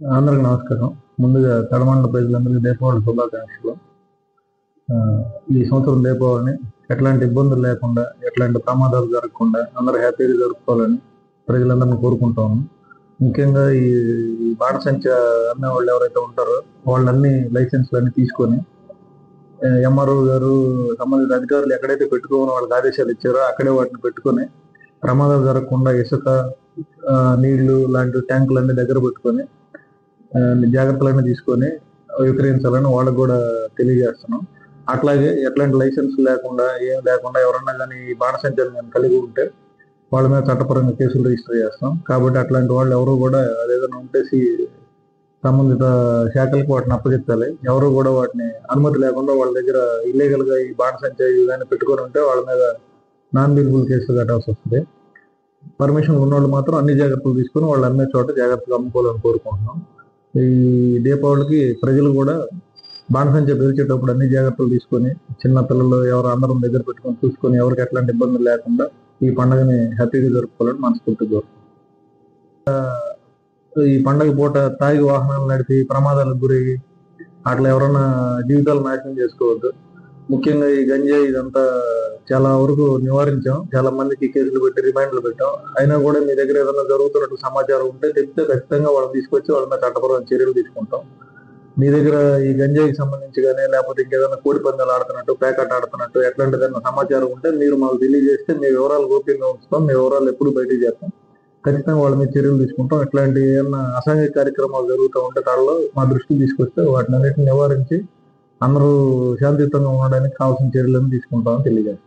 అందరికి నమస్కారం. ముందుగా కడమండల ప్రజలందరికీ దీపావళి శుభాకాంక్షలు. ఈ సంవత్సరం దీపావళిని ఎట్లాంటి ఇబ్బందులు లేకుండా, ఎట్లాంటి ప్రమాదాలు జరగకుండా అందరూ హ్యాపీగా జరుపుకోవాలని ప్రజలందరినీ కోరుకుంటాము. ముఖ్యంగా ఈ బాణసంచా అమ్మే వాళ్ళు ఎవరైతే ఉంటారో వాళ్ళన్నీ లైసెన్స్లన్నీ తీసుకొని ఎంఆర్ఓ గారు సంబంధిత అధికారులు ఎక్కడైతే పెట్టుకోమని వాళ్ళకి ఆదేశాలు ఇచ్చారో అక్కడే వాటిని పెట్టుకొని ప్రమాదాలు జరగకుండా ఇసుక, నీళ్లు లాంటి ట్యాంకులన్నీ దగ్గర పెట్టుకొని జాగ్రత్తలన్నీ తీసుకొని విక్రయించాలని వాళ్ళకు కూడా తెలియజేస్తున్నాం. అట్లాగే ఎట్లాంటి లైసెన్స్ లేకుండా ఏం లేకుండా ఎవరన్నా కానీ ఈ బాణసంచాన్ని కానీ కలిగి ఉంటే వాళ్ళ మీద చట్టపరంగా కేసులు రిజిస్టర్ చేస్తాం. కాబట్టి అట్లాంటి వాళ్ళు ఎవరు కూడా అదేదైనా ఉంటేసి సంబంధిత శాఖలకు వాటిని అప్పచెప్పాలి. ఎవరు కూడా వాటిని అనుమతి లేకుండా వాళ్ళ దగ్గర ఇల్లీగల్ గా ఈ బాణసంచా కానీ పెట్టుకొని ఉంటే వాళ్ళ మీద నాన్ విజిబుల్ కేసులు కట్టాల్సి వస్తుంది. పర్మిషన్ ఉన్న వాళ్ళు మాత్రం అన్ని జాగ్రత్తలు తీసుకొని వాళ్ళు అమ్మే చోట జాగ్రత్తగా అమ్ముకోవాలని కోరుకుంటున్నాం. ఈ దీపావళికి ప్రజలు కూడా బాణసంచా పేల్చేటప్పుడు అన్ని జాగ్రత్తలు తీసుకొని చిన్న పిల్లలు ఎవరు అందరం దగ్గర పెట్టుకొని చూసుకొని ఎవరికి ఎట్లాంటి ఇబ్బందులు లేకుండా ఈ పండుగని హ్యాపీగా జరుపుకోవాలని మనస్ఫూర్తిగా. ఈ పండగ పూట తాగి వాహనాలు నడిపి ప్రమాదాలకు గురయ్యి అట్లా ఎవరన్నా జీవితాలు నాశనం చేసుకోవద్దు. ముఖ్యంగా ఈ గంజాయి ఇదంతా చాలా వరకు నివారించాం. చాలా మందికి కేసులు పెట్టి రిమైండ్లు పెట్టాం. అయినా కూడా మీ దగ్గర ఏదైనా జరుగుతున్నట్టు సమాచారం ఉంటే చెప్తే ఖచ్చితంగా వాళ్ళని తీసుకొచ్చి వాళ్ళ మీద చట్టపరమైన చర్యలు తీసుకుంటాం. మీ దగ్గర ఈ గంజాయికి సంబంధించి కానీ లేకపోతే ఇంకేదైనా కోడి పందాలు ఆడుతున్నట్టు, ప్యాకెట్ ఆడుతున్నట్టు ఎట్లాంటిదైనా సమాచారం ఉంటే మీరు మాకు తెలియజేస్తే మీ వివరాలు గోప్యంగా ఉంచుతాం. మీ వివరాలు ఎప్పుడు బయటకు చేస్తాం. ఖచ్చితంగా వాళ్ళ మీద చర్యలు తీసుకుంటాం. ఇట్లాంటి ఏమన్నా అసాంఘిక కార్యక్రమాలు జరుగుతూ ఉంటే తాళ్ళలో మా దృష్టికి తీసుకొస్తే వాటిని అన్నిటిని నివారించి అందరూ శాంతియుతంగా ఉండడానికి కావాల్సిన చర్యలను తీసుకుంటామని తెలియజేస్తాం.